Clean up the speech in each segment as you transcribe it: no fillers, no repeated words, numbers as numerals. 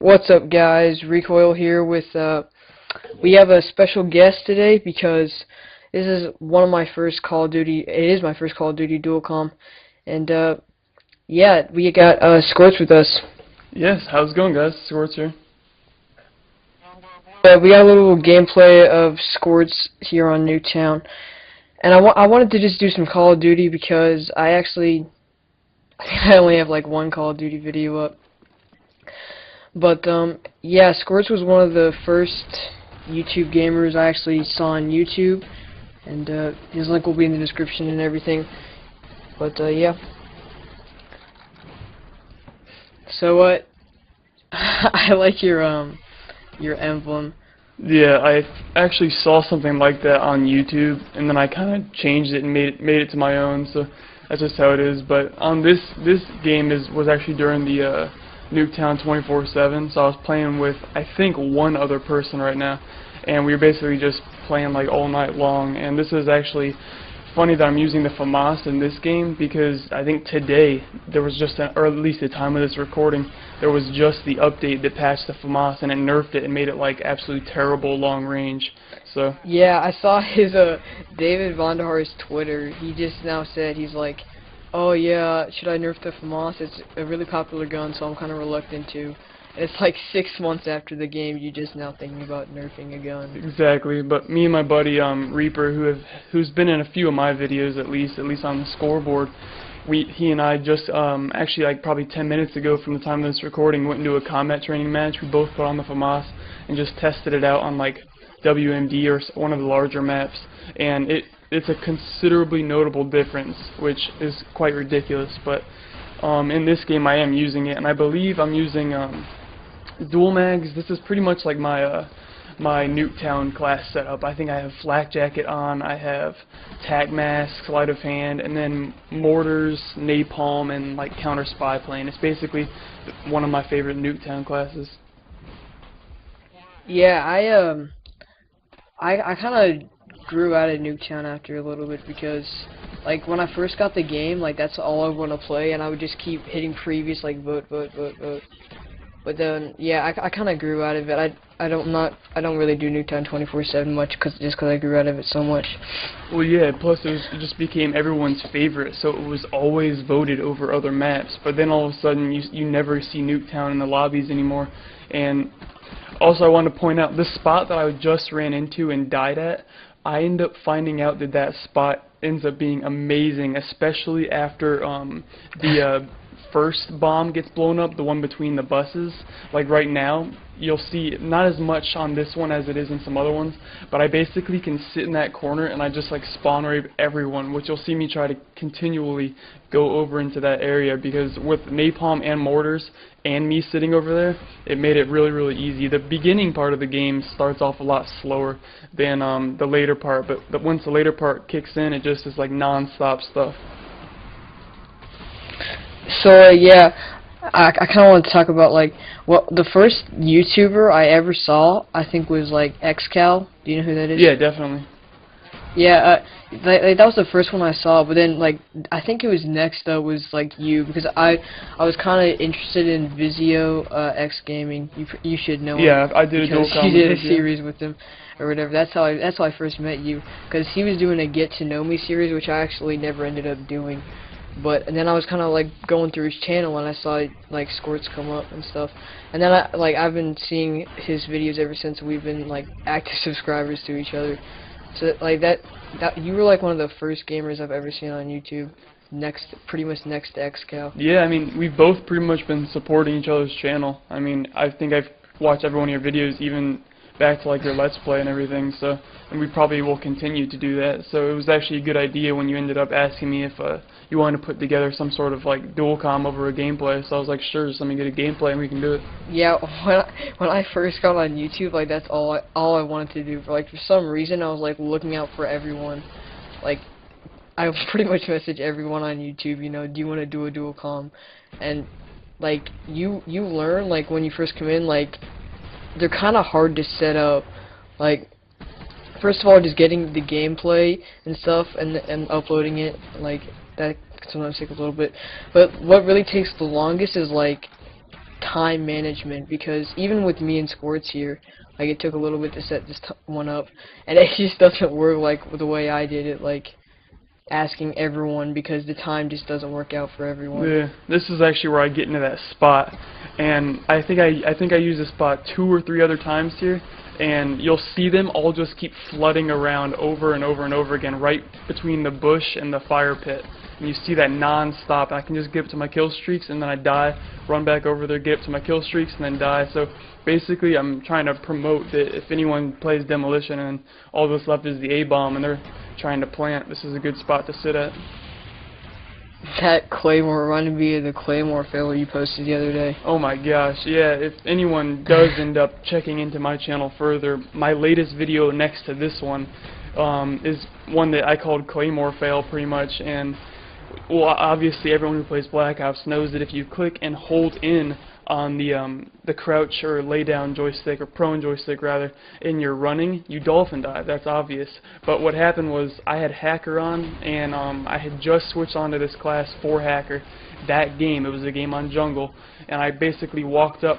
What's up, guys? Recoil here with we have a special guest today because this is one of my first Call of Duty. It is my first Call of Duty dual com, and yeah, we got Squirts with us. Yes, how's it going, guys? Squirts here. We got a little gameplay of Squirts here on Nuketown, and I wanted to just do some Call of Duty because I think I only have like one Call of Duty video up. But yeah, Squirts was one of the first YouTube gamers I actually saw on YouTube, and his link will be in the description and everything. But yeah. So I like your emblem. Yeah, I actually saw something like that on YouTube, and then I kind of changed it and made it to my own. So that's just how it is. But on this game was actually during the Nuketown 24/7. So I was playing with I think one other person right now, and we were basically just playing like all night long. And this is actually funny that I'm using the FAMAS in this game because I think today there was just or at least the time of this recording, there was just the update that patched the FAMAS and it nerfed it and made it like absolutely terrible long range. So yeah, I saw his David Vonderhaar's Twitter. He just now said he's like, oh yeah, should I nerf the FAMAS? It's a really popular gun, so I'm kind of reluctant to. And it's like 6 months after the game, you just now thinking about nerfing a gun. Exactly, but me and my buddy Reaper, who's been in a few of my videos at least on the scoreboard, he and I just actually like probably 10 minutes ago from the time of this recording went into a combat training match. We both put on the FAMAS and just tested it out on like WMD or one of the larger maps, and it's a considerably notable difference, which is quite ridiculous. But in this game I am using it, and I believe I'm using dual mags. This is pretty much like my my Nuketown class setup. I think I have flak jacket on, I have tac mask, sleight of hand, and then mortars, napalm, and like counter spy plane. It's basically one of my favorite Nuketown classes. Yeah, I kind of grew out of Nuketown after a little bit because, like, when I first got the game, like, that's all I want to play, and I would just keep hitting previous, like, vote. But then, yeah, I kind of grew out of it. I don't really do Nuketown 24/7 much, just cause I grew out of it so much. Well, yeah. Plus, it just became everyone's favorite, so it was always voted over other maps. But then all of a sudden, you never see Nuketown in the lobbies anymore. And also, I want to point out this spot that I just ran into and died at. I end up finding out that that spot ends up being amazing, especially after the first bomb gets blown up, the one between the buses. Like right now, you'll see not as much on this one as it is in some other ones, but I basically can sit in that corner and I just like spawn rape everyone, which you'll see me try to continually go over into that area, because with napalm and mortars and me sitting over there, it made it really easy. The beginning part of the game starts off a lot slower than the later part, but once the later part kicks in, it just is like non-stop stuff. So yeah, I kind of want to talk about like the first YouTuber I ever saw. I think was like XCal. Do you know who that is? Yeah, definitely. Yeah, that was the first one I saw. But then like I think it was next though was like you, because I was kind of interested in Vizio X Gaming. You should know him. Yeah, I did a dual com. You did a series with him or whatever. That's how I first met you, because he was doing a Get to Know Me series, which I actually never ended up doing. And then I was kind of like going through his channel and I saw like Squirts come up and stuff, and then I've been seeing his videos ever since. We've been like active subscribers to each other. So like that you were like one of the first gamers I've ever seen on YouTube, pretty much next to XCal. Yeah, I mean, we've both pretty much been supporting each other's channel. I mean, I think I've watched every one of your videos, even back to like your Let's Play and everything, so, and we probably will continue to do that. So it was actually a good idea when you ended up asking me if you wanted to put together some sort of like dual com over a gameplay. So I was like, sure, just let me get a gameplay and we can do it. Yeah, when I first got on YouTube, like that's all I wanted to do. For some reason, I was like looking out for everyone. Like I pretty much message everyone on YouTube, you know, do you want to do a dual com? And like you learn like when you first come in, like they're kind of hard to set up. Like, first of all, just getting the gameplay and stuff and uploading it, like that can sometimes take a little bit. But what really takes the longest is like time management, because even with me in sports here, like it took a little bit to set this one up, and it just doesn't work like the way I did it, like asking everyone, because the time just doesn't work out for everyone. Yeah, this is actually where I get into that spot, and I think I use this spot 2 or 3 other times here, and you'll see them all just keep flooding around over and over and over again, right between the bush and the fire pit. And you see that non-stop. I can just get up to my kill streaks and then I die, run back over there, get up to my kill streaks and then die. So basically I'm trying to promote that if anyone plays demolition and all that's left is the A-bomb and they're trying to plant, this is a good spot to sit at. That Claymore reminded me of the Claymore failure you posted the other day. Oh my gosh, yeah, if anyone does end up checking into my channel further, my latest video next to this one is one that I called Claymore Fail pretty much, and well, obviously everyone who plays Black Ops knows that if you click and hold in on the crouch or lay down joystick, or prone joystick rather, and you're running, you dolphin dive. That's obvious. But what happened was I had Hacker on, and I had just switched onto this class for Hacker that game. It was a game on jungle, and I basically walked up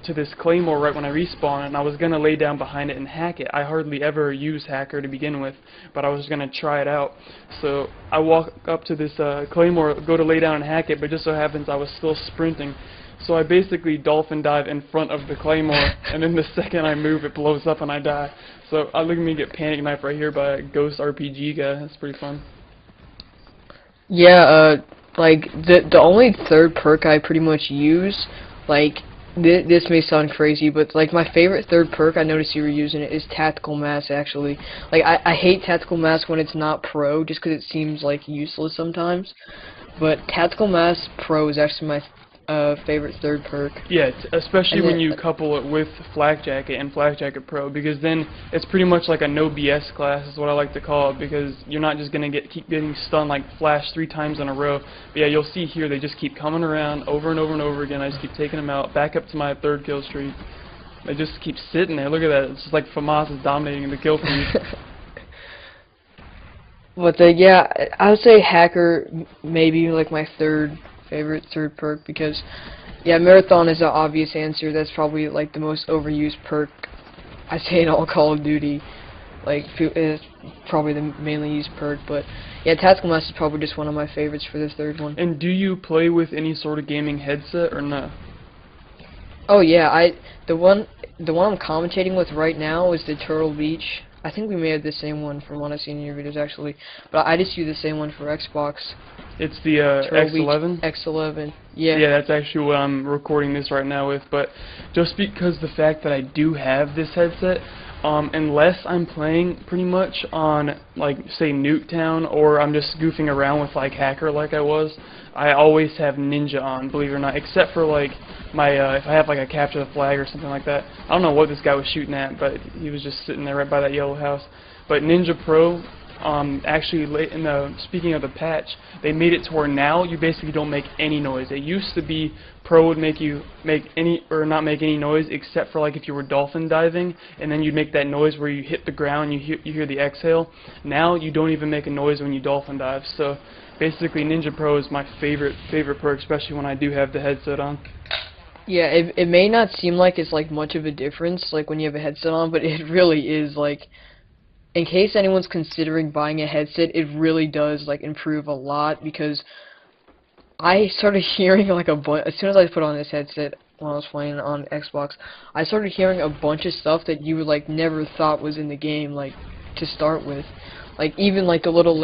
to this Claymore right when I respawned, and I was going to lay down behind it and hack it. I hardly ever use Hacker to begin with, but I was going to try it out. So I walk up to this Claymore, go to lay down and hack it, but just so happens I was still sprinting. So I basically dolphin dive in front of the Claymore, and then the second I move, it blows up and I die. So I look at me get panic knifed right here by a ghost RPG guy. That's pretty fun. Yeah, like the only third perk I pretty much use, like this may sound crazy, but like my favorite third perk, I noticed you were using it, is Tactical Mask actually. Like I hate Tactical Mask when it's not pro, just because it seems like useless sometimes. But Tactical Mask Pro is actually my favorite third perk. Yeah, especially when you couple it with Flak Jacket and Flak Jacket Pro, because then it's pretty much like a no BS class is what I like to call it, because you're not just gonna keep getting stunned like Flash 3 times in a row. But yeah, you'll see here they just keep coming around over and over and over again. I just keep taking them out, back up to my 3rd kill streak. They just keep sitting there. Look at that. It's just like FAMAS is dominating the kill feed. But yeah, I would say Hacker maybe like my favorite third perk, because yeah, Marathon is an obvious answer. That's probably like the most overused perk I say in all Call of Duty. Like it's probably the mainly used perk, but yeah, Tactical Mask is probably just one of my favorites for this third one. And do you play with any sort of gaming headset or no? Oh yeah, the one I'm commentating with right now is the Turtle Beach. I think we may have the same one from what I've seen in your videos actually, but I just use the same one for Xbox. It's the X11? X11, yeah. Yeah, that's actually what I'm recording this right now with, but just because the fact that I do have this headset, unless I'm playing pretty much on, like, say, Nuketown, or I'm just goofing around with, like, Hacker like I was, I always have Ninja on, believe it or not, except for, like, my, if I have, like, a capture the flag or something like that. I don't know what this guy was shooting at, but he was just sitting there right by that yellow house. But Ninja Pro, actually, speaking of the patch, they made it to where now you basically don't make any noise. It used to be Pro would make you not make any noise except for like if you were dolphin diving, and then you'd make that noise where you hit the ground, you hear the exhale. Now you don't even make a noise when you dolphin dive. So basically, Ninja Pro is my favorite perk, especially when I do have the headset on. Yeah, it may not seem like it's like much of a difference like when you have a headset on, but it really is. Like, in case anyone's considering buying a headset, it really does like improve a lot, because I started hearing like as soon as I put on this headset when I was playing on Xbox, I started hearing a bunch of stuff that you would like never thought was in the game, like to start with. Like even like the little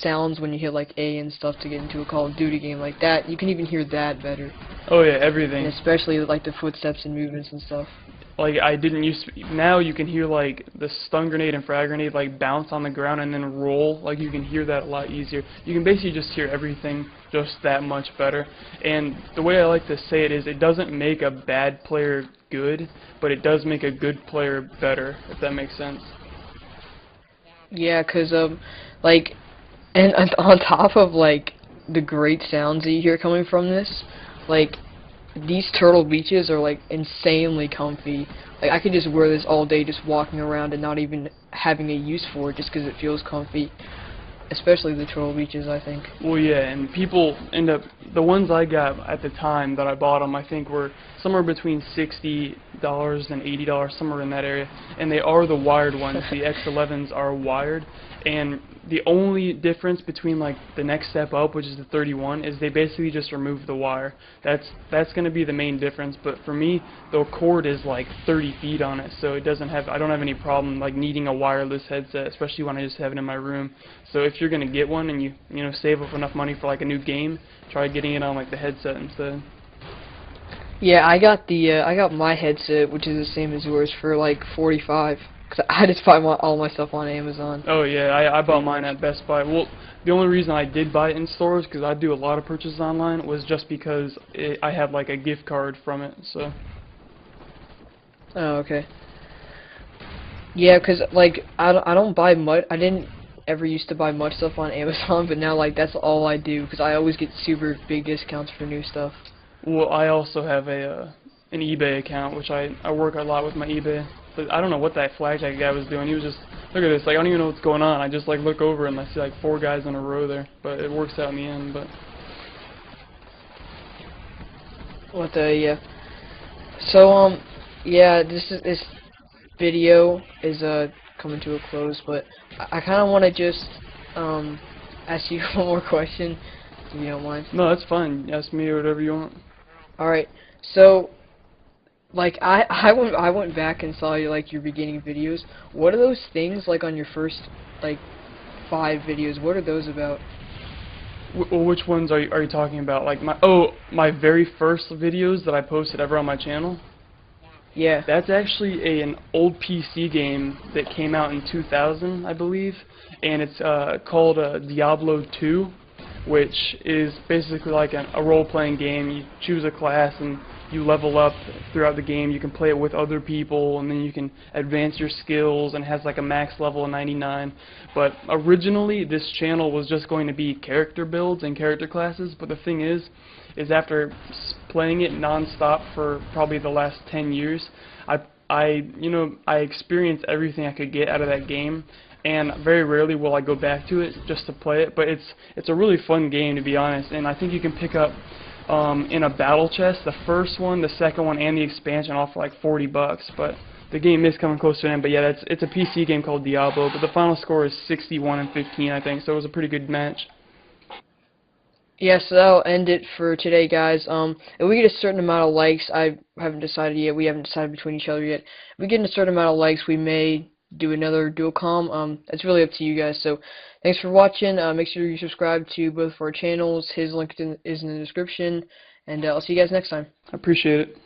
sounds when you hit like A and stuff to get into a Call of Duty game like that, you can even hear that better. Oh yeah, everything. And especially like the footsteps and movements and stuff. Like I didn't used to, now you can hear like the stun grenade and frag grenade like bounce on the ground and then roll. Like you can hear that a lot easier. You can basically just hear everything just that much better. And the way I like to say it is, it doesn't make a bad player good, but it does make a good player better, if that makes sense. Yeah, 'cause like, and on top of like the great sounds that you hear coming from this, like, these Turtle Beaches are like insanely comfy. Like I could just wear this all day, just walking around and not even having a use for it, just because it feels comfy. especially the troll beaches, I think. Well, yeah, and people end up, the ones I got at the time that I bought them, I think were somewhere between $60 and $80, somewhere in that area, and they are the wired ones. The X11s are wired, and the only difference between like the next step up, which is the 31, is they basically just remove the wire. That's going to be the main difference. But for me, the cord is like 30 feet on it, so it doesn't have, I don't have any problem like needing a wireless headset, especially when I just have it in my room. So if you're going to get one and you know save up enough money for like a new game, try getting it on like the headset instead. Yeah, I got my headset, which is the same as yours, for like 45. Cause I just buy all my stuff on Amazon. Oh yeah, I bought mine at Best Buy. Well, the only reason I did buy it in stores, because I do a lot of purchases online, was just because I had like a gift card from it. So. Oh, okay. Yeah, cause like I don't buy much. I didn't ever used to buy much stuff on Amazon, but now like that's all I do, cause I always get super big discounts for new stuff. Well, I also have an eBay account, which I work a lot with my eBay. But I don't know what that flagjack guy was doing. He was just, look at this, like I don't even know what's going on. I just like look over and I see like 4 guys in a row there, but it works out in the end. But What the yeah. So yeah, this video is coming to a close, but I kind of want to just ask you one more question, if you don't mind. no, that's fine. Ask me whatever you want. All right. So like I went back and saw your beginning videos. What are those things like on your first like 5 videos? What are those about? Which ones are you talking about? Like my very first videos that I posted ever on my channel? Yeah. That's actually an old PC game that came out in 2000, I believe, and it's called Diablo 2, which is basically like a role-playing game. You choose a class and you level up throughout the game. You can play it with other people, and then you can advance your skills, and it has like a max level of 99. But originally, this channel was just going to be character builds and character classes, but the thing is after playing it non-stop for probably the last 10 years, I experienced everything I could get out of that game, and very rarely will I go back to it just to play it. But it's a really fun game, to be honest, and I think you can pick up in a battle chest the first one, the second one, and the expansion all for like $40. But the game is coming close to an end. But yeah, it's a PC game called Diablo. But the final score is 61-15, I think. So it was a pretty good match. Yes, so that'll end it for today, guys. If we get a certain amount of likes, I haven't decided yet. We haven't decided between each other yet. If we get a certain amount of likes, we may do another dual comm. It's really up to you guys. So thanks for watching. Make sure you subscribe to both of our channels. His link is in the description, and I'll see you guys next time. I appreciate it.